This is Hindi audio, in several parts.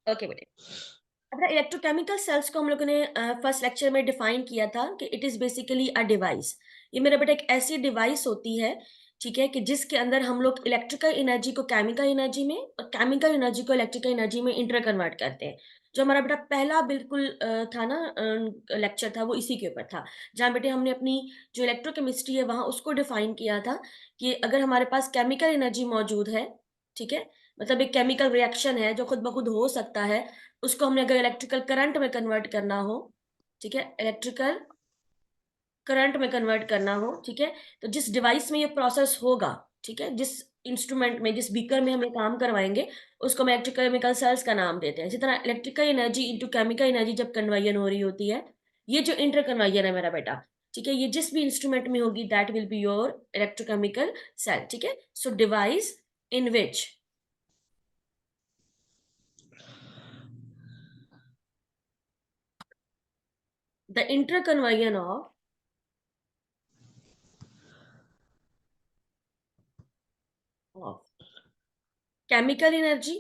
ओके बेटे। अब इलेक्ट्रोकेमिकल सेल्स को हम लोगों ने फर्स्ट लेक्चर में डिफाइन किया था कि it is basically a device. ये मेरा बेटा एक ऐसी डिवाइस होती है, ठीक है, कि जिसके अंदर हम लोग इलेक्ट्रिकल एनर्जी को केमिकल एनर्जी में और केमिकल एनर्जी को इलेक्ट्रिकल एनर्जी में इंटर कन्वर्ट करते हैं। जो हमारा बेटा पहला बिल्कुल था ना लेक्चर था, वो इसी के ऊपर था, जहाँ बेटे हमने अपनी जो इलेक्ट्रोकेमिस्ट्री है वहाँ उसको डिफाइन किया था कि अगर हमारे पास केमिकल एनर्जी मौजूद है, ठीक है, मतलब एक केमिकल रिएक्शन है जो खुद ब खुद हो सकता है, उसको हमने अगर इलेक्ट्रिकल करंट में कन्वर्ट करना हो, ठीक है, इलेक्ट्रिकल करंट में कन्वर्ट करना हो, ठीक है, तो जिस डिवाइस में ये प्रोसेस होगा, ठीक है, जिस इंस्ट्रूमेंट में, जिस बीकर में हम ये काम करवाएंगे, उसको हम इलेक्ट्रोकेमिकल सेल्स का नाम देते हैं। इसी तरह electrical energy into chemical energy जब कन्वर्जन हो रही होती है, ये जो इंटर कन्वर्जन है मेरा बेटा, ठीक है, ये जिस भी इंस्ट्रूमेंट में होगी that will be your electrochemical cell, ठीक है। So device in which the interconversion of chemical energy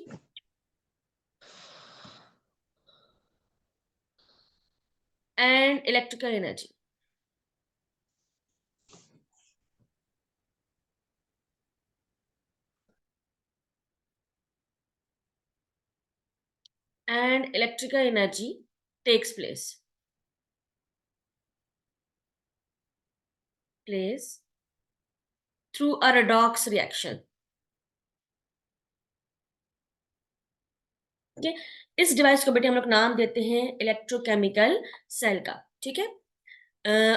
and electrical energy and electrical energy takes place through a redox reaction, ठीक है। इस डिवाइस को बेटे हम लोग नाम देते हैं इलेक्ट्रोकेमिकल सेल का, ठीक है।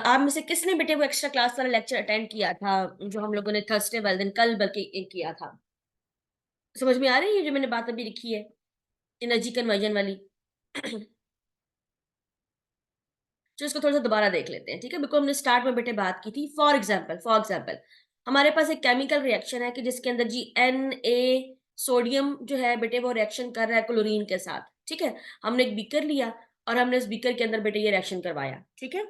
आप में से किसने बेटे वो एक्स्ट्रा क्लास वाला लेक्चर अटेंड किया था, जो हम लोगों ने थर्सडे वाले दिन, कल बल्कि किया था? समझ में आ रही है ये जो मैंने बात अभी लिखी है, एनर्जी कन्वर्जन वाली? जो इसको थोड़ा-सा दोबारा देख लेते हैं, ठीक है? बिल्कुल हमने स्टार्ट में बेटे बात की थी। फॉर एग्ज़ाम्पल हमारे पास एक केमिकल रिएक्शन है कि जिसके अंदर जी Na सोडियम जो है बेटे वो रिएक्शन कर रहा है क्लोरीन के साथ, ठीक है? हमने एक बीकर लिया और हमने उस बीकर के अंदर बेटे ये रिएक्शन करवाया, ठीक है?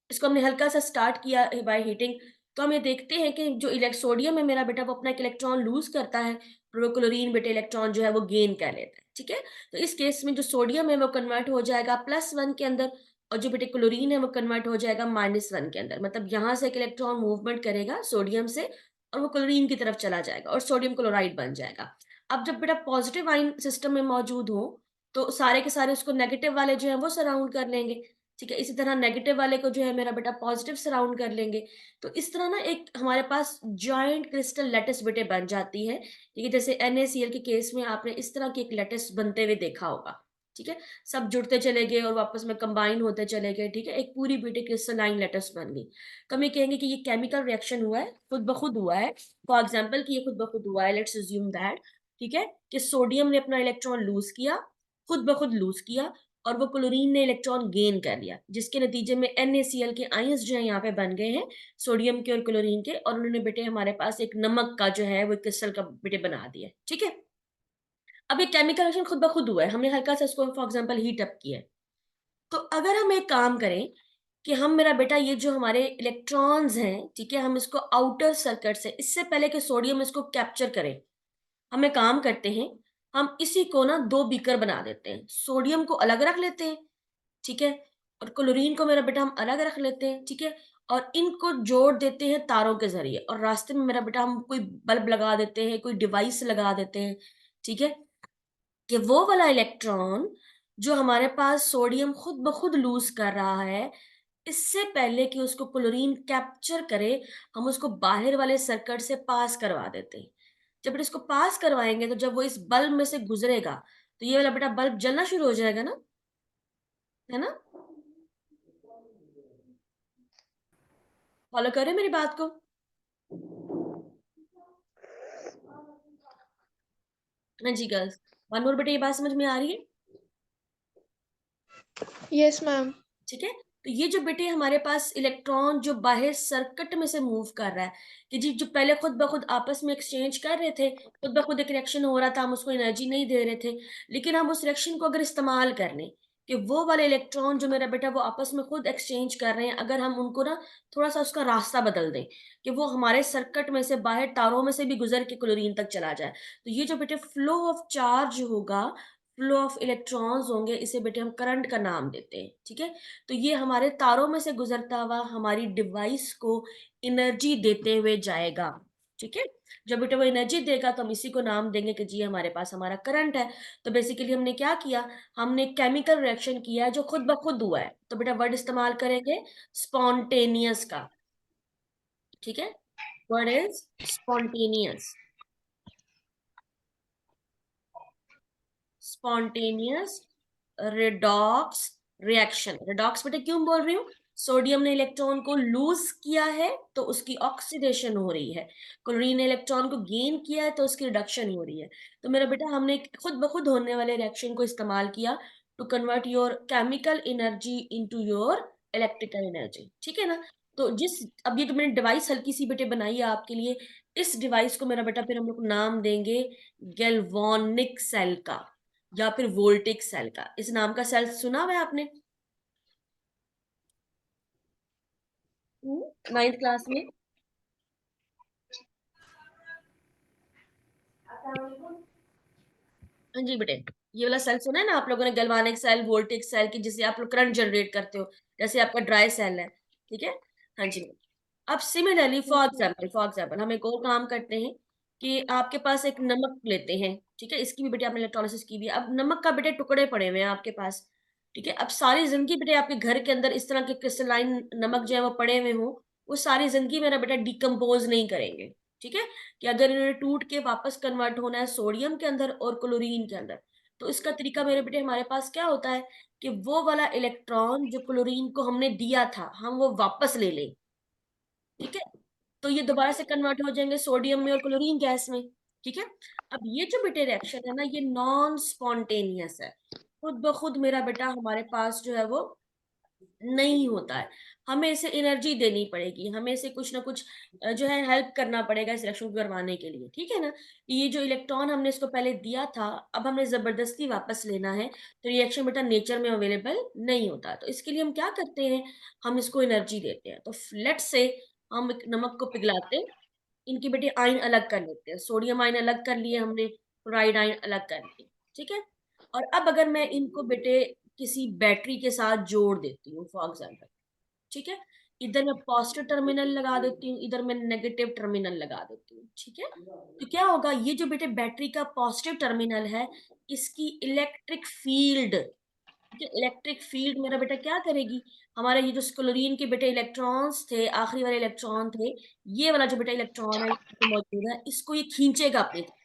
इसको हमने हल्का-सा स्टार्ट किया बाय हीटिंग, तो हम ये देखते हैं कि जो सोडियम है मेरा बेटा वो अपना एक इलेक्ट्रॉन लूज़ करता है, और वो क्लोरीन बेटे इलेक्ट्रॉन जो है वो गेन कर लेता है, ठीक है? तो इस केस में जो सोडियम है वो कन्वर्ट हो जाएगा +1 के अंदर, और जो बेटे क्लोरीन है वो कन्वर्ट हो जाएगा -1 के अंदर। मतलब यहाँ से एक इलेक्ट्रॉन मूवमेंट करेगा सोडियम से और वो क्लोरीन की तरफ चला जाएगा और सोडियम क्लोराइड बन जाएगा। अब जब बेटा पॉज़िटिव आयन सिस्टम में मौजूद हो, तो सारे के सारे उसको नेगेटिव वाले जो हैं वो सराउंड कर लेंगे। ठीक है, इसी तरह नेगेटिव वाले को जो है मेरा बेटा पॉजिटिव सराउंड कर लेंगे। तो इस तरह ना एक हमारे पास जॉइंट क्रिस्टल लैटिस बेटे बन जाती है। ठीक है, जैसे NaCl के केस में आपने इस तरह की एक लैटिस बनते हुए देखा होगा। ठीक है, सब जुड़ते चले गए और वापस में कंबाइन होते चले गए। ठीक है, एक पूरी बेटे क्रिस्टलाइन लैटिस बन गई। तो हम ये कहेंगे कि ये केमिकल रिएक्शन हुआ है, खुद ब खुद हुआ है। फॉर एग्जाम्पल कि ये खुद ब खुद हुआ है, लेट्स अज्यूम दैट, ठीक है, कि सोडियम ने अपना इलेक्ट्रॉन लूज किया, खुद ब खुद लूज किया, और वो क्लोरीन ने इलेक्ट्रॉन गेन कर लिया, जिसके नतीजे में NaCl के आयंस जो है यहाँ पे बन गए हैं, सोडियम के और क्लोरीन के, और उन्होंने बेटे हमारे पास एक नमक का जो है वो क्रिस्टल का बेटे बना दिया, ठीक है। अब ये केमिकल रिएक्शन खुद ब खुद हुआ है, हमने हल्का सा इसको फॉर एग्जांपल हीट अप किया है। तो अगर हम एक काम करें कि हम मेरा बेटा ये जो हमारे इलेक्ट्रॉन्स हैं, ठीक है, हम इसको आउटर सर्किट से, इससे पहले कि सोडियम इसको कैप्चर करे, हम एक काम करते हैं, हम इसी को ना 2 बीकर बना देते हैं। सोडियम को अलग रख लेते हैं, ठीक है? और क्लोरीन को मेरा बेटा हम अलग रख लेते हैं, ठीक है? और इनको जोड़ देते हैं तारों के ज़रिए, और रास्ते में मेरा बेटा हम कोई बल्ब लगा देते हैं, कोई डिवाइस लगा देते हैं, ठीक है? कि वो वाला इलेक्ट्रॉन जो हमारे पास सोडियम खुद ब खुद लूज़ कर रहा है, इससे पहले कि उसको क्लोरीन कैप्चर करे, हम उसको बाहर वाले सर्किट से पास करवा देते हैं। जब इसको पास करवाएँगे तो जब वो इस बल्ब में से गुज़रेगा, तो ये वाला बेटा बल्ब जलना शुरू हो जाएगा ना, है ना? फ़ॉलो कर रहे हो मेरी बात को? हाँ जी गर्ल्स, वन मोर बेटा ये बात समझ में आ रही है? Yes ma'am. ठीक है? तो ये जो बेटे हमारे पास इलेक्ट्रॉन जो बाहर सर्किट में से मूव कर रहा है, कि जी जो पहले खुद ब खुद आपस में एक्सचेंज कर रहे थे, खुद ब खुद एक रिएक्शन हो रहा था, हम उसको एनर्जी नहीं दे रहे थे, लेकिन हम उस रिएक्शन को अगर इस्तेमाल कर लें, कि वो वाले इलेक्ट्रॉन जो मेरा बेटा वो आपस में खुद एक्सचेंज कर रहे हैं, अगर हम उनको ना थोड़ा-सा उसका रास्ता बदल दें, कि वो हमारे सर्किट में से बाहर तारों में से भी गुज़र के क्लोरीन तक चला जाए। तो ये जो बेटे फ्लो ऑफ चार्ज होगा, फ्लो ऑफ इलेक्ट्रॉन्स होंगे, इसे बेटे हम करंट का नाम देते हैं, ठीक है? तो ये हमारे तारों में से गुज़रता हुआ हमारी डिवाइस को एनर्जी देते हुए जाएगा, ठीक है? जब बेटा वो एनर्जी देगा तो हम इसी को नाम देंगे कि जी हमारे पास हमारा करंट है। तो बेसिकली हमने क्या किया, हमने केमिकल रिएक्शन किया है जो खुद ब खुद हुआ है। तो बेटा वर्ड इस्तेमाल करेंगे स्पॉन्टेनियस का, ठीक है? Word is spontaneous, spontaneous redox reaction. Redox बेटा क्यों बोल रही हूँ? सोडियम ने इलेक्ट्रॉन को लूज़ किया है, तो उसकी ऑक्सीडेशन हो रही है। क्लोरीन ने इलेक्ट्रॉन को गेन किया है, तो उसकी रिडक्शन हो रही है। तो मेरा बेटा हमने खुद ब खुद होने वाले रिएक्शन को इस्तेमाल किया to convert your chemical energy into your electrical energy, ठीक है ना? तो जिस अब ये जो मैंने डिवाइस हल्की-सी बेटे बनाई है आपके लिए, इस डिवाइस को मेरा बेटा फिर हम लोग नाम देंगे गैल्वानिक सेल का। या फिर वोल्टिक सेल का। इस नाम का सेल सुना हुआ है आपने? 9th क्लास में? हाँ जी बेटे, ये वाला सेल सुना है ना आप लोगों ने, गैल्वानिक सेल, वोल्टिक सेल की, जिससे आप लोग करंट जनरेट करते हो, जैसे आपका ड्राई सेल है, ठीक है? हाँ जी। अब सिमिलरली फॉर एग्जाम्पल हम एक और काम करते हैं कि आपके पास एक नमक लेते हैं, ठीक है? इसकी भी बेटे आपने इलेक्ट्रोलिसिस की हुई है। अब नमक का बेटे टुकड़े पड़े हुए हैं आपके पास, ठीक है? अब सारी ज़िंदगी बेटे आपके घर के अंदर इस तरह के क्रिस्टलाइन नमक जो है वो पड़े हुए हों, वो सारी ज़िंदगी मेरा बेटा डिकम्पोज़ नहीं करेंगे, ठीक है? कि अगर इन्होंने टूट के वापस कन्वर्ट होना है सोडियम के अंदर और क्लोरीन के अंदर, तो इसका तरीका मेरे बेटे हमारे पास क्या होता है कि वो वाला इलेक्ट्रॉन जो क्लोरीन को हमने दिया था, हम वो वापस ले लें, ठीक है? तो ये दोबारा से कन्वर्ट हो जाएँगे सोडियम में और क्लोरीन गैस में, ठीक है? अब ये जो बेटे रिएक्शन है ना, ये नॉन स्पॉन्टेनियस है। खुद ब खुद मेरा बेटा हमारे पास जो है वो नहीं होता है। हमें इसे एनर्जी देनी पड़ेगी, हमें इसे कुछ ना कुछ जो है हेल्प करना पड़ेगा इस रिएक्शन को करवाने के लिए, ठीक है ना? ये जो इलेक्ट्रॉन हमने इसको पहले दिया था, अब हमें ज़बरदस्ती वापस लेना है, तो रिएक्शन बेटा नेचर में अवेलेबल नहीं होता। तो इसके लिए हम क्या करते हैं, हम इसको एनर्जी देते हैं। तो लेट्स से हम एक नमक को पिघलाते हैं, इनकी बेटे आयन अलग कर लेते हैं। सोडियम आयन अलग कर लिए हमने, क्लोराइड आयन अलग कर लिए, ठीक है? और अब अगर मैं इनको बेटे किसी बैटरी के साथ जोड़ देती हूँ फॉर एग्जांपल, ठीक है? इधर मैं पॉजिटिव टर्मिनल लगा देती हूँ, इधर मैं नेगेटिव टर्मिनल लगा देती हूँ, ठीक है? तो क्या होगा, ये जो बेटे बैटरी का पॉजिटिव टर्मिनल है, इसकी इलेक्ट्रिक फील्ड, ठीक है? इलेक्ट्रिक फील्ड मेरा बेटा क्या करेगी, हमारे ये जो क्लोरीन के बेटे इलेक्ट्रॉन्स थे, आखिरी वाले इलेक्ट्रॉन थे, ये वाला जो बेटा इलेक्ट्रॉन है यहाँ पे मौजूद है, इसको ये खींचेगा अपनी तरफ,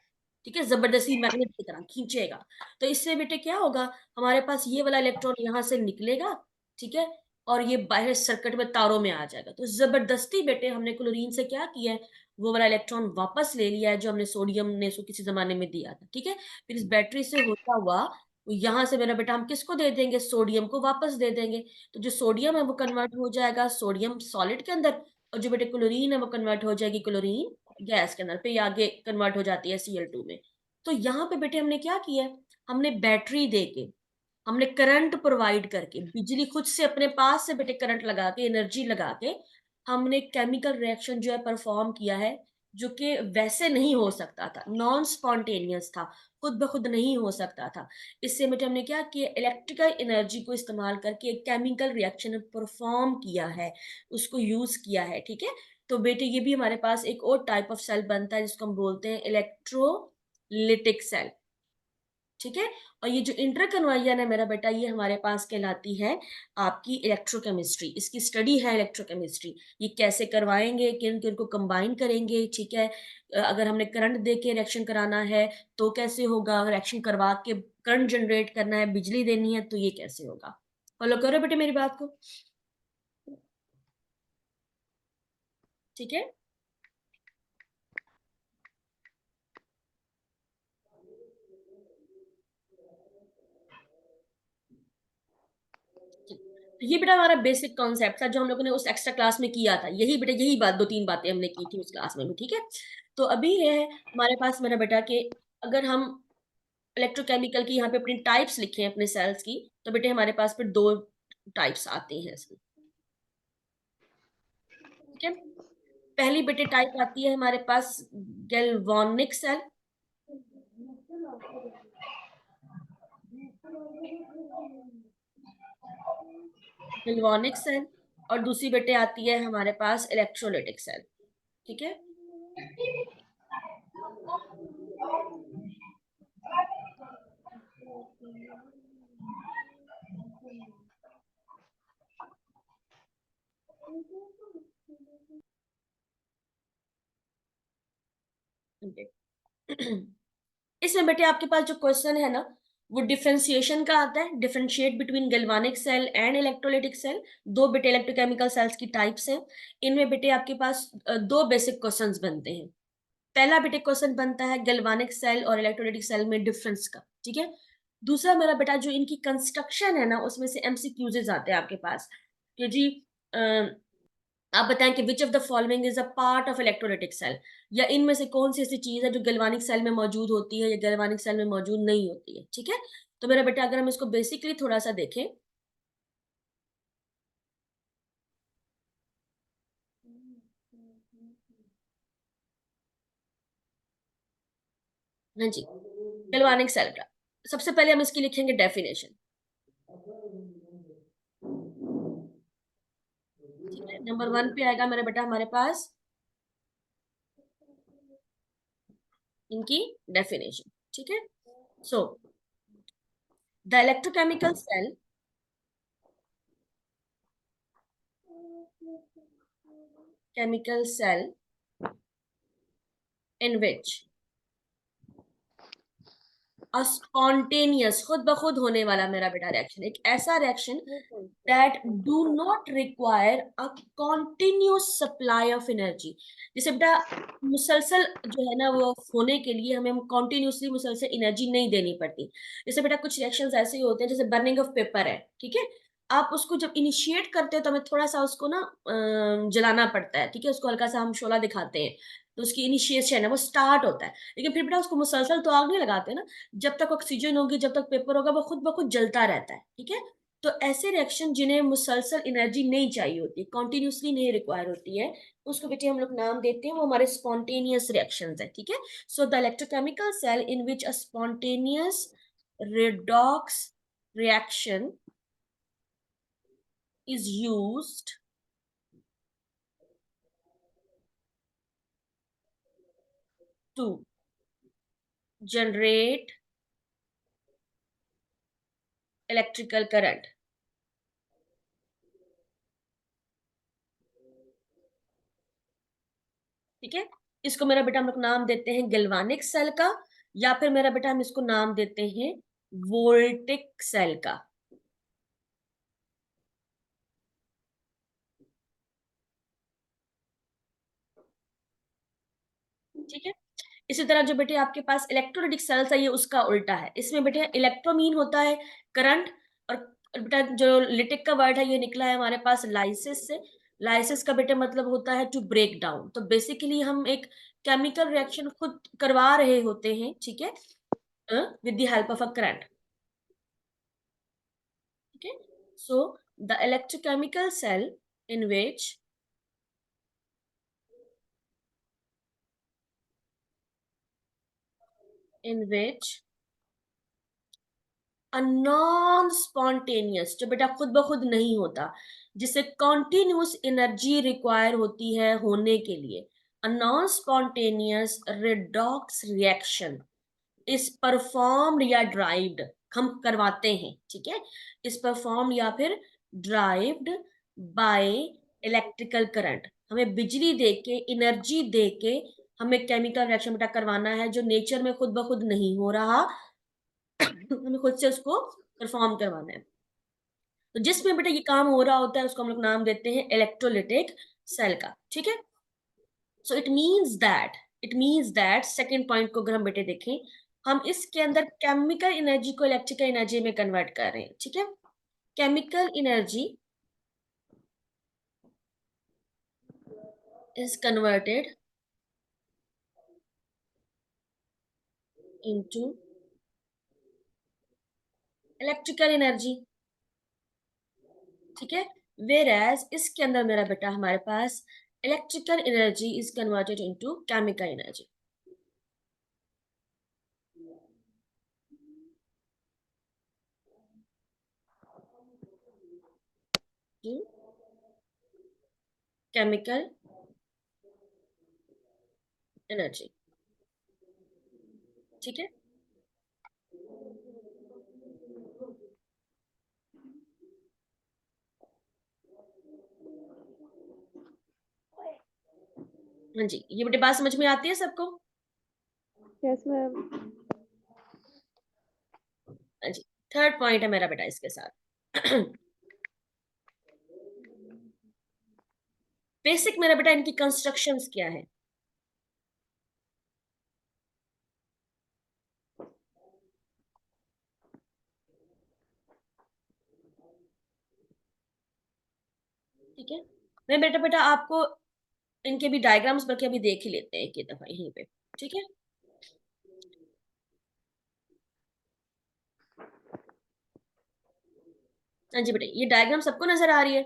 ठीक है? ज़बरदस्ती मैग्नेट की तरह खींचेगा। तो इससे बेटे क्या होगा, हमारे पास ये वाला इलेक्ट्रॉन यहाँ से निकलेगा, ठीक है? और ये बाहर सर्किट में तारों में आ जाएगा। तो ज़बरदस्ती बेटे हमने क्लोरीन से क्या किया है, वो वाला इलेक्ट्रॉन वापस ले लिया है जो हमने सोडियम ने उसको किसी ज़माने में दिया था, ठीक है? फिर इस बैटरी से होता हुआ तो यहाँ से मेरा बेटा हम किसको दे देंगे, सोडियम को वापस दे देंगे। तो जो सोडियम है वो कन्वर्ट हो जाएगा सोडियम सॉलिड के अंदर, और जो बेटे क्लोरीन है वो कन्वर्ट हो जाएगी क्लोरीन गैस के अंदर, फिर ये आगे कन्वर्ट हो जाती है Cl2 में। तो यहाँ पे बेटे हमने क्या किया है, हमने बैटरी देके, हमने करंट प्रोवाइड करके, बिजली खुद से अपने पास से बेटे करंट लगा के, एनर्जी लगा के, हमने केमिकल रिएक्शन जो है परफॉर्म किया है, जो कि वैसे नहीं हो सकता था, नॉन स्पॉन्टेनियस था, खुद ब खुद नहीं हो सकता था। इससे बेटे हमने क्या किया, इलेक्ट्रिकल एनर्जी को इस्तेमाल करके एक केमिकल रिएक्शन परफॉर्म किया है, उसको यूज़ किया है, ठीक है? तो बेटे ये भी हमारे पास एक और टाइप ऑफ सेल बनता है जिसको हम बोलते हैं इलेक्ट्रोलिटिक सेल। ठीक है? और ये जो इंटरकन्वर्जन है मेरा बेटा, ये हमारे पास कहलाती है आपकी इलेक्ट्रोकेमिस्ट्री। इसकी स्टडी है इलेक्ट्रोकेमिस्ट्री। ये कैसे करवाएँगे, किन-किन को कंबाइन करेंगे, ठीक है? अगर हमने करंट दे के रिएक्शन कराना है, तो कैसे होगा? रिएक्शन करवा के करंट जनरेट करना है, बिजली देनी है, तो ये कैसे होगा? फ़ॉलो कर रहे हो बेटे मेरी बात को? ठीक है? ठीक। तो ये बेटा हमारा बेसिक कॉन्सेप्ट था जो हम लोगों ने उस एक्स्ट्रा क्लास में किया था। यही बेटा यही बात 2-3 बातें हमने की थी उस क्लास में भी, ठीक है? तो अभी ये है हमारे पास मेरा बेटा कि अगर हम इलेक्ट्रोकेमिकल की यहाँ पे अपनी टाइप्स लिखे हैं अपने सेल्स की, तो बेटे हमारे पास फिर दो टाइप्स आती हैं इसमें। ठीक है, पहली बेटे टाइप आती है हमारे पास गैल्वानिक सेल। Galvanic cell. और दूसरी बेटे आती है हमारे पास इलेक्ट्रोलाइटिक सेल। ठीक है, इसमें बेटे आपके पास जो क्वेश्चन है ना, वो डिफरेंशिएशन का आता है, differentiate between galvanic cell and electrolytic cell. दो बेटे इलेक्ट्रोकेमिकल सेल्स की टाइप्स हैं। इनमें बेटे आपके पास दो बेसिक क्वेश्चंस बनते हैं। पहला बेटे क्वेश्चन बनता है गैल्वानिक सेल और इलेक्ट्रोलाइटिक सेल में डिफरेंस का। ठीक है, दूसरा मेरा बेटा जो इनकी कंस्ट्रक्शन है ना, उसमें से एमसीक्यूज आते हैं आपके पास कि जी आप बताएं कि which of the following is a part of electrolytic cell, या इनमें से कौन सी ऐसी चीज है जो गैल्वानिक सेल में मौजूद होती है या गैल्वानिक सेल में मौजूद नहीं होती है। ठीक है, तो मेरा बेटा अगर हम इसको बेसिकली थोड़ा सा देखें, हाँ जी, गैल्वानिक सेल का सबसे पहले हम इसकी लिखेंगे डेफिनेशन। ठीक है, नंबर वन पे आएगा मेरा बेटा हमारे पास इनकी डेफिनेशन। ठीक है, so the electrochemical cell chemical cell in which a spontaneous खुद ब खुद होने वाला मेरा बेटा रिएक्शन, एक ऐसा reaction that do not require a continuous supply of energy। जैसे बेटा मुसलसल जो है ना वो होने के लिए हमें कंटिन्यूसली मुसलसल एनर्जी नहीं देनी पड़ती। जैसे बेटा कुछ रिएक्शंस ऐसे होते हैं, जैसे बर्निंग ऑफ पेपर है, ठीक है, आप उसको जब इनिशिएट करते हो तो हमें थोड़ा सा उसको ना जलाना पड़ता है। ठीक है, उसको हल्का सा हम शोला दिखाते हैं, तो उसकी इनिशिएशन है वो स्टार्ट होता है। लेकिन फिर बेटा उसको मुसलसल तो आग नहीं लगाते ना, जब तक ऑक्सीजन होगी, जब तक पेपर होगा, वो खुद ब खुद जलता रहता है। ठीक है, तो ऐसे रिएक्शन जिन्हें मुसलसल एनर्जी नहीं चाहिए होती, कॉन्टिन्यूसली नहीं रिक्वायर होती है, उसको बेटे हम लोग नाम देते हैं, वो हमारे स्पॉन्टेनियस रिएक्शंस है। ठीक है, so the electrochemical cell in which a spontaneous redox reaction is used to generate electrical current। ठीक है, इसको मेरा बेटा हम लोग नाम देते हैं गैल्वानिक सेल का, या फिर मेरा बेटा हम इसको नाम देते हैं वोल्टिक सेल का। ठीक है, इसी तरह जो बेटे आपके पास इलेक्ट्रोलाइटिक सेल्स है, ये उसका उल्टा है। इसमें बेटे इलेक्ट्रोमीन होता है करंट, और बेटा जो लिटिक का वर्ड है ये निकला है हमारे पास लाइसिस से। लाइसिस का बेटे मतलब होता है टू ब्रेक डाउन। तो बेसिकली हम एक केमिकल रिएक्शन खुद करवा रहे होते हैं, ठीक है, with the help of a current. ठीक है, so the electrochemical cell in which in which non spontaneous, जो बेटा खुद ब खुद नहीं होता, जिसे कॉन्टिन्यूस एनर्जी रिक्वायर होती है होने के लिए, a non spontaneous redox reaction इस परफॉर्म्ड या ड्राइव्ड, हम करवाते हैं। ठीक है, इस परफॉर्म या फिर ड्राइव्ड बाय इलेक्ट्रिकल करंट, हमें बिजली देके एनर्जी देके हमें केमिकल रिएक्शन बेटा करवाना है, जो नेचर में खुद ब खुद नहीं हो रहा, हमें खुद से उसको परफॉर्म करवाना है। तो जिसमें बेटा ये काम हो रहा होता है उसको हम लोग नाम देते हैं इलेक्ट्रोलिटिक सेल का। ठीक है, so it means that second point को अगर हम बेटे देखें, हम इसके अंदर केमिकल एनर्जी को इलेक्ट्रिकल एनर्जी में कन्वर्ट कर रहे हैं। ठीक है, chemical energy is converted into electrical energy, ठीक है। वेर एज इसके अंदर मेरा बेटा हमारे पास electrical energy is converted into chemical energy. Chemical energy, ठीक है। हाँ जी, ये बेटे बात समझ में आती है सबको? Yes ma'am. हाँ जी, थर्ड पॉइंट है मेरा बेटा इसके साथ। बेसिक मेरा बेटा इनकी कंस्ट्रक्शंस क्या है? ठीक है, मैं बेटा बेटा आपको इनके भी डायग्राम्स बल्कि अभी देख ही लेते हैं एक ही दफा यहीं पे, ठीक है। हाँ जी बेटे, ये डायग्राम सबको नजर आ रही है?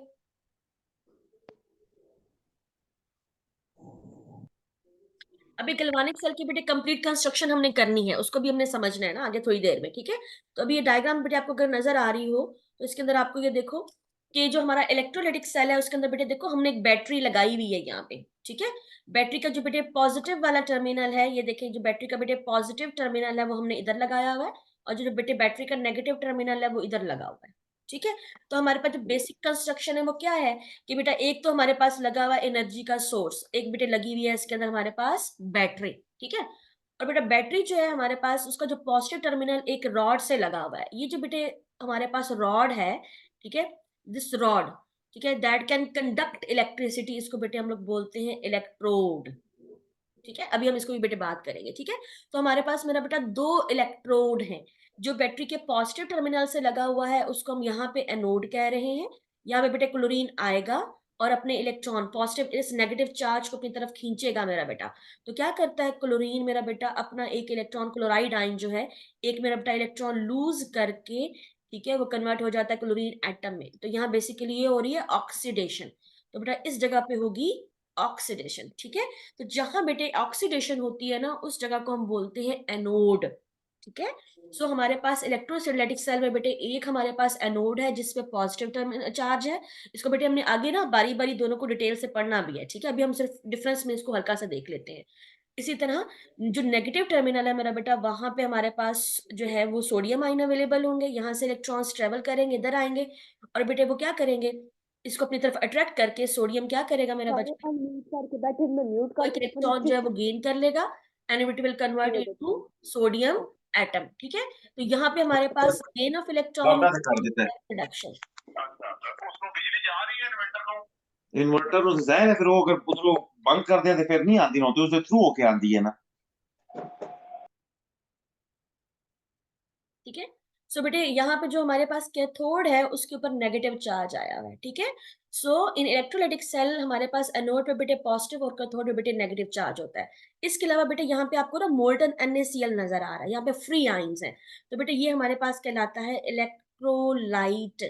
अभी गैल्वेनिक सेल की बेटे कंप्लीट कंस्ट्रक्शन हमने करनी है, उसको भी हमने समझना है ना आगे थोड़ी देर में, ठीक है। तो अभी ये डायग्राम बेटे आपको अगर नजर आ रही हो तो इसके अंदर आपको ये देखो कि जो हमारा इलेक्ट्रोलाइटिक सेल है उसके अंदर बेटे देखो हमने एक बैटरी लगाई हुई है यहाँ पे, ठीक है। बैटरी का जो बेटे पॉजिटिव वाला टर्मिनल है, ये देखिए जो बैटरी का बेटे पॉजिटिव टर्मिनल है वो हमने इधर लगाया हुआ है, और जो बेटे बैटरी का नेगेटिव टर्मिनल है वो इधर लगा हुआ है, ठीक है। तो हमारे पास जो बेसिक कंस्ट्रक्शन है वो क्या है कि बेटा एक तो हमारे पास लगा हुआ एनर्जी का सोर्स, एक बेटे लगी हुई है इसके अंदर हमारे पास बैटरी, ठीक है। और बेटा बैटरी जो है हमारे पास उसका जो पॉजिटिव टर्मिनल एक रॉड से लगा हुआ है, ये जो बेटे हमारे पास रॉड है, ठीक है, दिस रॉड, ठीक है, दैट कैन कंडक्ट इलेक्ट्रिसिटी, इसको बेटे हम लोग बोलते हैं इलेक्ट्रोड, ठीक है। अभी हम इसको भी बेटे बात करेंगे, ठीक है। तो हमारे पास मेरा बेटा दो इलेक्ट्रोड हैं, जो बैटरी के पॉजिटिव टर्मिनल से लगा हुआ है उसको हम यहाँ पे एनोड कह रहे हैं। यहाँ पे बेटे क्लोरीन आएगा और अपने इलेक्ट्रॉन पॉजिटिव इस नेगेटिव चार्ज को अपनी तरफ खींचेगा मेरा बेटा। तो क्या करता है क्लोरीन मेरा बेटा, अपना एक इलेक्ट्रॉन क्लोराइड आयन जो है, एक मेरा बेटा इलेक्ट्रॉन लूज करके, ठीक है, वो कन्वर्ट हो जाता है क्लोरीन एटम में। तो यहाँ बेसिकली ये हो रही है ऑक्सीडेशन। तो बेटा इस जगह पे होगी ऑक्सीडेशन, ठीक है। तो जहां बेटे ऑक्सीडेशन होती है ना उस जगह को हम बोलते हैं एनोड, ठीक है। सो हमारे पास इलेक्ट्रोस्टैटिक सेल में बेटे एक हमारे पास एनोड है जिसपे पॉजिटिव चार्ज है। इसको बेटे हमने आगे ना बारी बारी दोनों को डिटेल से पढ़ना भी है, ठीक है। अभी हम सिर्फ डिफरेंस में इसको हल्का सा देख लेते हैं। इसी तरह जो नेगेटिव टर्मिनल है मेरा बेटा, वहां पे हमारे पास जो है वो सोडियम आयन अवेलेबल होंगे, यहाँ से इलेक्ट्रॉन्स ट्रेवल करेंगे इधर आएंगे, और बेटे वो क्या करेंगे, इसको अपनी तरफ अट्रैक्ट करके सोडियम क्या करेगा मेरा सॉरी बच्चा, मैम, म्यूट करके बैठे, मैं म्यूट वो एक करके इलेक्ट्रॉन जो है वो गेन कर लेगा and it will convert into sodium atom, ठीक है। तो यहाँ पे हमारे पास गेन ऑफ इलेक्ट्रॉन कर देता है रिडक्शन। इन्वर्टर ਨੂੰ ਜ਼ਾਹਿਰ ਹੈ ਫਿਰ ਉਹ ਅਗਰ ਉਧਰੋਂ ਬੰਦ ਕਰਦੇ ਆ ਤੇ ਫਿਰ ਨਹੀਂ ਆਉਂਦੀ ਨਾ, ਤੇ ਉਸਦੇ ਥਰੂ ਹੋ ਕੇ ਆਉਂਦੀ ਹੈ ਨਾ। ठीक है। सो बेटे यहाँ पे जो हमारे पास कैथोड है उसके ऊपर नेगेटिव चार्ज आया हुआ है, ठीक है। सो इन इलेक्ट्रोलाइटिक सेल हमारे पास एनोड पे बेटे पॉजिटिव और कैथोड पे बेटे नेगेटिव चार्ज होता है। इसके अलावा बेटे यहाँ पे आपको ना मोल्टन NaCl नजर आ रहा है, यहाँ पे फ्री आइंस हैं। तो बेटे ये हमारे पास कहलाता है इलेक्ट्रोलाइट।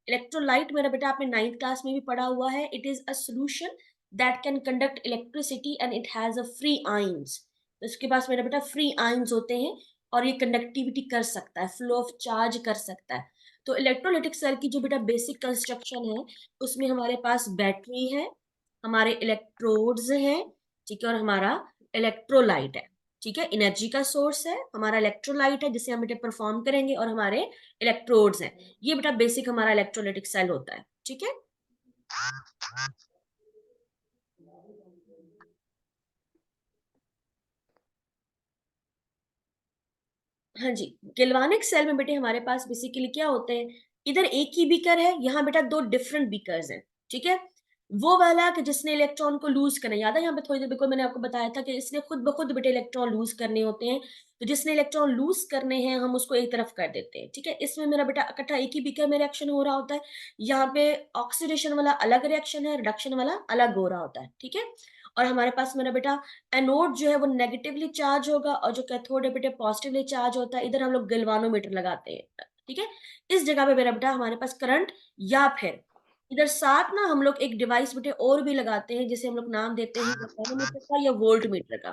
इलेक्ट्रोलाइट मेरा बेटा आपने 9th क्लास में भी पढ़ा हुआ है, it is a solution that can conduct electricity and it has a free ions. तो इसके पास मेरा बेटा फ्री आइंस होते हैं और ये कंडक्टिविटी कर सकता है, फ्लो ऑफ चार्ज कर सकता है। तो इलेक्ट्रोलाइटिक सेल की जो बेटा बेसिक कंस्ट्रक्शन है उसमें हमारे पास बैटरी है, हमारे इलेक्ट्रोड्स हैं, ठीक है, और हमारा इलेक्ट्रोलाइट है, ठीक है। एनर्जी का सोर्स है हमारा इलेक्ट्रोलाइट है जिसे हम बेटा परफॉर्म करेंगे, और हमारे इलेक्ट्रोड्स हैं। ये बेटा बेसिक हमारा इलेक्ट्रोलाइटिक सेल होता है, ठीक है। हाँ जी, गैल्वेनिक सेल में बेटे हमारे पास बेसिकली क्या होते हैं, इधर एक ही बीकर है, यहाँ बेटा दो डिफरेंट बीकर्स हैं, ठीक है। वो वाला कि जिसने इलेक्ट्रॉन को लूज करना, याद है यहाँ पे थोड़ी देर बिल्कुल मैंने आपको बताया था कि इसने खुद ब खुद बेटे इलेक्ट्रॉन लूज करने होते हैं। तो जिसने इलेक्ट्रॉन लूज करने हैं हम उसको एक तरफ कर देते हैं, ठीक है। इसमें मेरा बेटा इकट्ठा एक ही बीकर में रिएक्शन हो रहा होता है। यहाँ पे ऑक्सीडेशन वाला अलग रिएक्शन है, रिडक्शन वाला अलग हो रहा होता है, ठीक है। और हमारे पास मेरा बेटा एनोड जो है वो नेगेटिवली चार्ज होगा और जो कैथोड है बेटे पॉजिटिवली चार्ज होता है। इधर हम लोग गैल्वानोमीटर लगाते हैं, ठीक है। इस जगह पे मेरा बेटा हमारे पास करंट, या फिर इधर साथ ना हम लोग एक डिवाइस बेटे और भी लगाते हैं जिसे हम लोग नाम देते हैं मैनोमीटर का या वोल्ट मीटर का।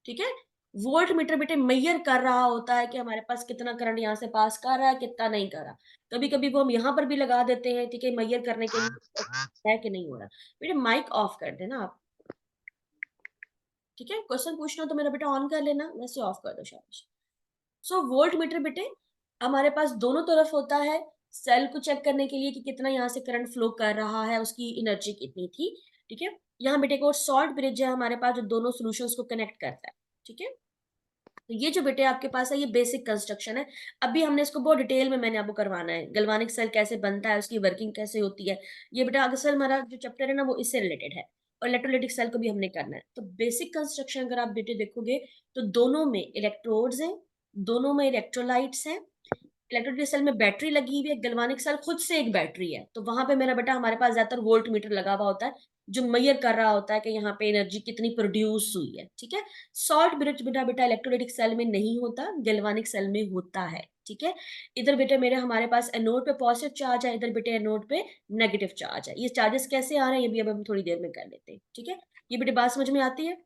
ठीक है। वोल्ट मीटर बेटे मैयर कर रहा होता है कि हमारे पास कितना करंट यहाँ से पास कर रहा है, कितना नहीं कर रहा। कभी कभी वो हम यहाँ पर भी लगा देते हैं, ठीक है, मैयर करने के लिए है कि नहीं हो रहा। बेटे माइक ऑफ कर देना आप, ठीक है। क्वेश्चन पूछना तो मेरा बेटा ऑन कर लेना, वैसे ऑफ कर दो शाबाश। सो वोल्ट मीटर बेटे हमारे पास दोनों तरफ होता है, सेल को चेक करने के लिए कि कितना यहाँ से करंट फ्लो कर रहा है, उसकी एनर्जी कितनी थी। ठीक है। यहाँ बेटे को सॉल्ट ब्रिज है हमारे पास जो दोनों सॉल्यूशंस को कनेक्ट करता है। ठीक है। तो ये जो बेटे आपके पास है ये बेसिक कंस्ट्रक्शन है। अभी हमने इसको बहुत डिटेल में मैंने आपको करवाना है, गैल्वेनिक सेल कैसे बनता है, उसकी वर्किंग कैसे होती है। ये बेटा अक्सर हमारा जो चैप्टर है ना वो इससे रिलेटेड है, और इलेक्ट्रोलाइटिक सेल को भी हमने करना है। तो बेसिक कंस्ट्रक्शन अगर आप बेटे देखोगे तो दोनों में इलेक्ट्रोड्स हैं, दोनों में इलेक्ट्रोलाइट्स हैं। इलेक्ट्रोलाइटिक सेल में बैटरी लगी हुई है, गैल्वेनिक सेल खुद से एक बैटरी है। तो वहां पे मेरा बेटा हमारे पास ज्यादातर वोल्ट मीटर लगा हुआ होता है जो मैयर कर रहा होता है कि यहाँ पे एनर्जी कितनी प्रोड्यूस हुई है। ठीक है। सॉल्ट ब्रिज बेटा बेटा इलेक्ट्रोलाइटिक सेल में नहीं होता, गैल्वेनिक सेल में होता है। ठीक है। इधर बेटे मेरे हमारे पास एनोड पे पॉजिटिव चार्ज है, इधर बेटे एनोड पे नेगेटिव चार्ज है। ये चार्जेस कैसे आ रहे हैं ये भी अब हम थोड़ी देर में कर लेते हैं। ठीक है। ये बेटे बात समझ में आती है।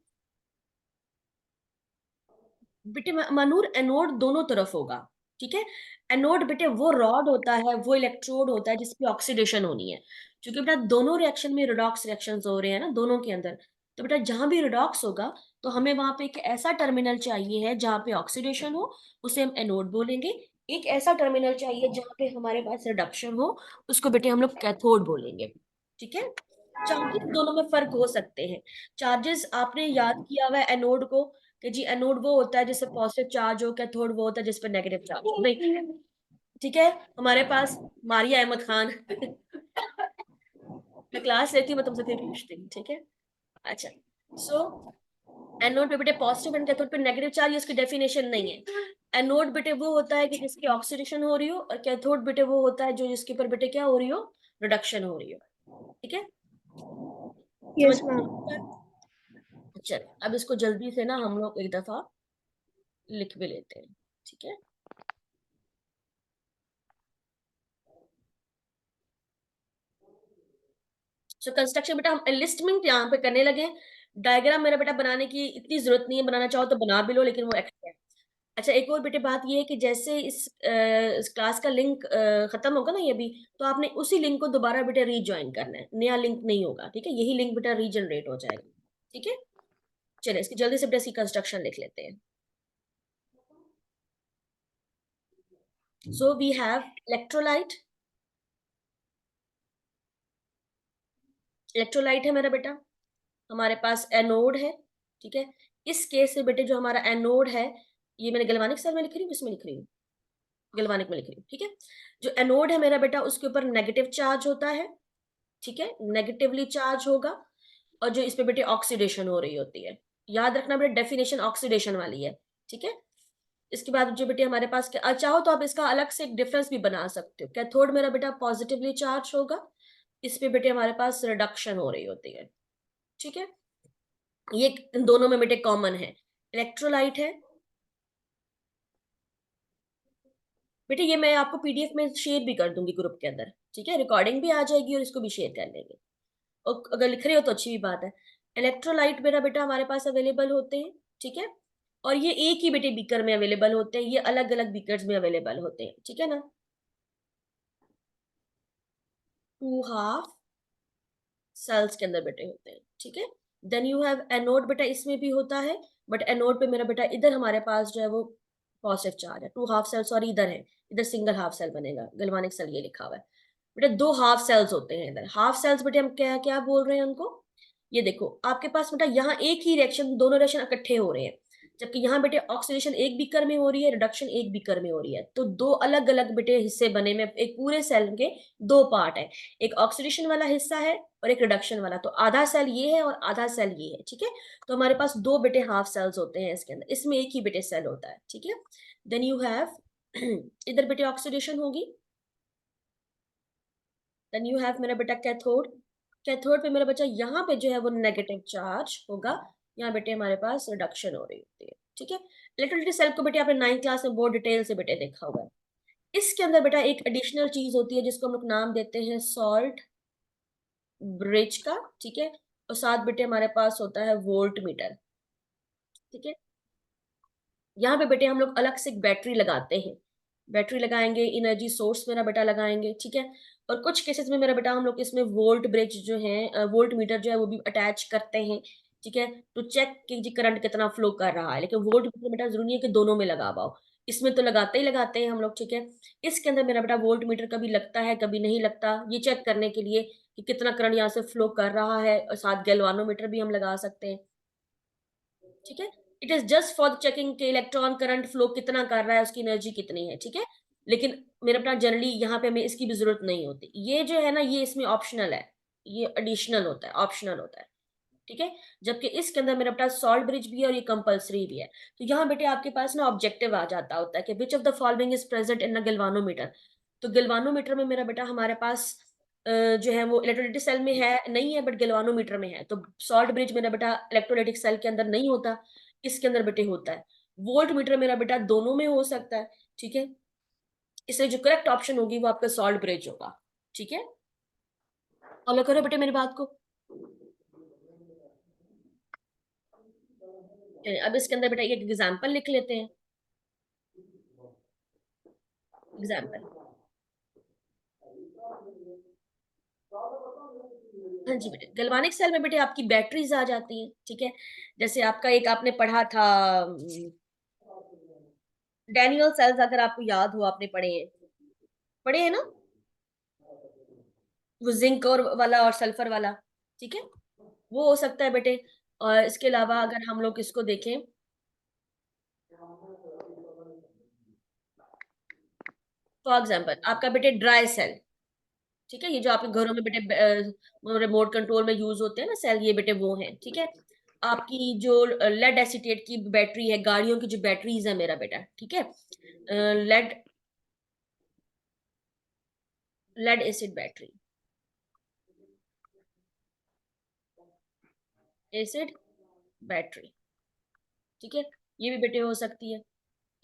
बेटे मनूर एनोड दोनों तरफ होगा। ठीक है। एनोड बेटे वो रॉड होता है, वो इलेक्ट्रोड होता है जिसकी ऑक्सीडेशन होनी है। क्योंकि बेटा दोनों रिएक्शन में रिडॉक्स रिएक्शंस हो रहे हैं ना दोनों के अंदर। तो बेटा जहां भी रिडॉक्स होगा तो हमें वहां पे एक ऐसा टर्मिनल चाहिए है जहां पे ऑक्सीडेशन हो, उसे हम एनोड बोलेंगे। एक ऐसा टर्मिनल चाहिए जहां पे हमारे पास रिडक्शन हो, उसको बेटे हम लोग कैथोड बोलेंगे। ठीक है। चार्जेस दोनों में फर्क हो सकते हैं। चार्जेस आपने याद किया हुआ है एनोड को कि जी एनोड वो होता है जिससे पॉजिटिव चार्ज हो, कैथोड वो होता है जिस पर नेगेटिव चार्ज हो। नहीं, ठीक है। हमारे पास मारिया अहमद खान मैं क्लास लेती हूँ, मैं तुमसे फिर पूछती हूँ, ठीक है। अच्छा। सो एनोड पे बेटे पॉजिटिव एंड कैथोड पे नेगेटिव चार्ज, इसकी डेफिनेशन नहीं है। एनोड बेटे वो होता है कि जिसकी ऑक्सीडेशन हो रही हो, और कैथोड बेटे वो होता है जो जिसके ऊपर बेटे क्या हो रही हो, रिडक्शन हो रही हो। ठीक है। यस समझ मैम। में? चल अब इसको जल्दी से ना हम लोग एक दफा लिख भी लेते हैं। ठीक है। सो कंस्ट्रक्शन बेटा हम एनलिस्टमेंट यहाँ पे करने लगे हैं। डायग्राम मेरा बेटा बनाने की इतनी जरूरत नहीं है, बनाना चाहो तो बना भी लो, लेकिन वो एक्स्ट्रा है। अच्छा एक और बेटे बात ये है कि जैसे इस क्लास का लिंक खत्म होगा ना ये भी, तो आपने उसी लिंक को दोबारा बेटा रीज्वाइन करना है, नया लिंक नहीं होगा। ठीक है। यही लिंक बेटा रीजनरेट हो जाएगा। ठीक है। चलिए इसकी जल्दी से बेटा इसकी कंस्ट्रक्शन लिख लेते हैं। So we have electrolyte. Electrolyte है मेरा बेटा, हमारे पास एनोड है। ठीक है। इस केस में बेटे जो हमारा एनोड है, ये मैंने गैल्वेनिक सेल में लिख रही हूँ, इसमें लिख रही हूँ, गैल्वेनिक में लिख रही हूँ। ठीक है। जो एनोड है मेरा बेटा उसके ऊपर नेगेटिव चार्ज होता है। ठीक है। नेगेटिवली चार्ज होगा, और जो इस पे बेटे ऑक्सीडेशन हो रही होती है। याद रखना बेटे डेफिनेशन ऑक्सीडेशन वाली है। ठीक है। इसके बाद जो बेटे हमारे पास चाहो तो आप इसका अलग से एक डिफरेंस भी बना सकते हो। कैथोड मेरा बेटा पॉजिटिवली चार्ज होगा, इस पे बेटे हमारे पास रिडक्शन हो रही होती है। ठीक है। ये इन दोनों में बेटे कॉमन है। इलेक्ट्रोलाइट है बेटे, ये मैं आपको पीडीएफ में शेयर भी कर दूंगी ग्रुप के अंदर। ठीक है। रिकॉर्डिंग भी आ जाएगी और इसको भी शेयर कर लेंगे, और अगर लिख रहे हो तो अच्छी भी बात है। इलेक्ट्रोलाइट मेरा बेटा हमारे पास अवेलेबल होते हैं। ठीक है। और ये एक ही बेटे बीकर में अवेलेबल होते हैं, ये अलग अलग बीकर्स में अवेलेबल होते हैं। ठीक है ना। 2 हाफ सेल्स के अंदर बेटे होते हैं। ठीक है। देन यू हैव एनोड बेटा, इसमें भी होता है, बट एनोड पे मेरा बेटा इधर हमारे पास जो है वो पॉजिटिव चार्ज है। 2 हाफ सेल, सॉरी इधर है, इधर सिंगल हाफ सेल बनेगा, गैल्वेनिक सेल ये लिखा हुआ है। बेटा 2 हाफ सेल्स होते हैं इधर। हाफ सेल्स बेटे हम क्या क्या बोल रहे हैं उनको, ये देखो आपके पास बेटा यहाँ एक ही रिएक्शन, दोनों रिएक्शन इकट्ठे हो रहे हैं, जबकि यहाँ बेटे ऑक्सीडेशन एक बीकर में हो रही है, रिडक्शन एक बीकर में हो रही है। तो दो अलग अलग बेटे हिस्से बने में, एक पूरे सेल के 2 पार्ट है, एक ऑक्सीडेशन वाला हिस्सा है और एक रिडक्शन वाला। तो आधा सेल ये है और आधा सेल ये है। ठीक है। तो हमारे पास 2 बेटे हाफ सेल्स होते हैं इसके अंदर, इसमें एक ही बेटे सेल होता है। ठीक है। देन यू हैव इधर बेटे ऑक्सीडेशन होगी। देन यू हैव मेरा बेटा कैथोड। कैथोड पे मेरा बच्चा यहाँ पे जो है वो नेगेटिव चार्ज होगा, यहाँ बेटे हमारे पास रिडक्शन हो रही होती है। ठीक है। इलेक्ट्रोलाइटिक सेल को बेटे आपने 9th क्लास में बहुत डिटेल से बेटे देखा हुआ है। इसके अंदर बेटा एक एडिशनल चीज होती है जिसको हम लोग नाम देते हैं सॉल्ट ब्रिज का, ठीक है। और साथ बेटे हमारे पास होता है वोल्ट मीटर, ठीक है। यहाँ पे बेटे हम लोग अलग से एक बैटरी लगाते हैं, बैटरी लगाएंगे, एनर्जी सोर्स मेरा बेटा लगाएंगे, ठीक है। और कुछ केसेस में मेरा बेटा हम लोग इसमें वोल्ट ब्रिज जो है, वोल्ट मीटर जो है वो भी अटैच करते हैं, ठीक है, तो चेक कि जी करंट कितना फ्लो कर रहा है। लेकिन वोल्ट मीटर बेटा जरूरी है कि दोनों में लगा पाओ, इसमें तो लगाते ही लगाते हैं हम लोग, ठीक है। इसके अंदर मेरा बेटा वोल्ट मीटर कभी लगता है कभी नहीं लगता, ये चेक करने के लिए कि कितना करंट यहाँ से फ्लो कर रहा है। और साथ गैल्वानोमीटर भी हम लगा सकते हैं, ठीक है। It is just for checking के इलेक्ट्रॉन करंट फ्लो कितना कर रहा है, उसकी एनर्जी कितनी है, ठीक है। लेकिन मेरे अपना जनरली यहाँ पे हमें इसकी भी जरूरत नहीं होती, ये जो है ना ये इसमें ऑप्शनल है, ये एडिशनल होता है, ऑप्शनल होता है, ठीक है। जबकि इसके अंदर मेरे पास सॉल्ट ब्रिज भी है और ये कंपलसरी भी है। तो यहाँ बेटे आपके पास ना ऑब्जेक्टिव आ जाता होता है कि which of the following is present in a galvanometer. तो गैल्वानोमीटर में मेरा बेटा हमारे पास जो है वो इलेक्ट्रोलाइटिक सेल में है नहीं है, बट गैल्वानोमीटर में है। तो सॉल्ट ब्रिज मेरा बेटा इलेक्ट्रोलाइटिक सेल के अंदर नहीं होता, इसके अंदर बेटे होता है। वोल्ट मीटर मेरा बेटा दोनों में हो सकता है, ठीक है। इसलिए जो करेक्ट ऑप्शन होगी वो आपका सॉल्ट ब्रिज होगा, ठीक है। फॉलो करो बेटे मेरी बात को। अब इसके अंदर बेटा एक एग्जाम्पल लिख लेते हैं, एग्जाम्पल। हाँ जी बेटे, गैल्वानिक सेल में बेटे आपकी बैटरीज आ जाती हैं, ठीक है। जैसे आपका एक आपने पढ़ा था डैनियल सेल्स, अगर आपको याद हो, आपने पढ़े हैं ना, वो जिंक और वाला और सल्फर वाला, ठीक है। वो हो सकता है बेटे। और इसके अलावा अगर हम लोग इसको देखें, फॉर एग्जाम्पल आपका बेटे ड्राई सेल, ठीक है, ये जो आपके घरों में बेटे रिमोट कंट्रोल में यूज होते हैं ना सेल, ये बेटे वो हैं, ठीक है। आपकी जो लेड एसीटेट की बैटरी है, गाड़ियों की जो बैटरीज है मेरा बेटा, ठीक है, lead lead acid battery, acid battery, ठीक है, ये भी बेटे हो सकती है।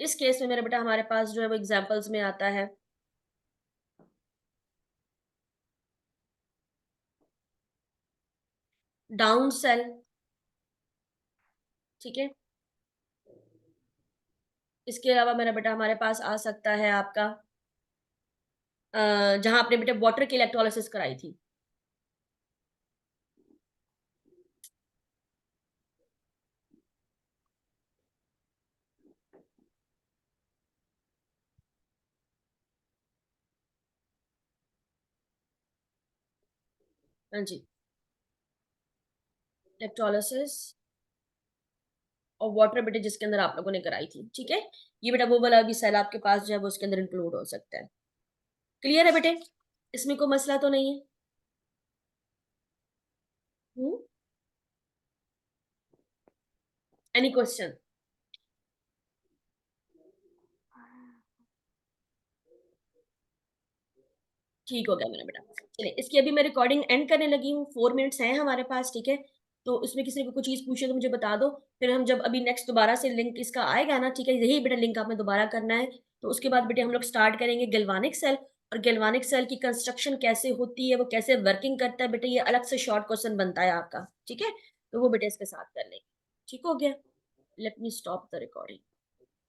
इस केस में मेरा बेटा हमारे पास जो है वो एग्जांपल्स में आता है डाउन सेल, ठीक है। इसके अलावा मेरा बेटा हमारे पास आ सकता है आपका जहां आपने बेटा वाटर की इलेक्ट्रोलिसिस कराई थी, हाँ जी, इलेक्ट्रोलिसिस और वाटर बेटे जिसके अंदर आप लोगों ने कराई थी, ठीक है। ये बेटा वो वाला भी सेल आपके पास जो है वो उसके अंदर इंक्लूड हो सकता है। क्लियर है बेटे, इसमें कोई मसला तो नहीं है। Any question? ठीक हो गया मेरा बेटा। चलिए इसकी अभी मैं रिकॉर्डिंग एंड करने लगी हूँ, 4 मिनट्स हैं हमारे पास, ठीक है। तो उसमें किसी को कोई चीज पूछे तो मुझे बता दो, फिर हम जब अभी नेक्स्ट दोबारा से लिंक इसका आएगा ना, ठीक है, यही बेटा लिंक आपने दोबारा करना है। तो उसके बाद बेटे हम लोग स्टार्ट करेंगे गैल्वानिक सेल, और गैल्वानिक सेल की कंस्ट्रक्शन कैसे होती है, वो कैसे वर्किंग करता है बेटे, ये अलग से शॉर्ट क्वेश्चन बनता है आपका, ठीक है। तो वो बेटे इसके साथ कर लेंगे, ठीक हो गया। Let me stop the recording.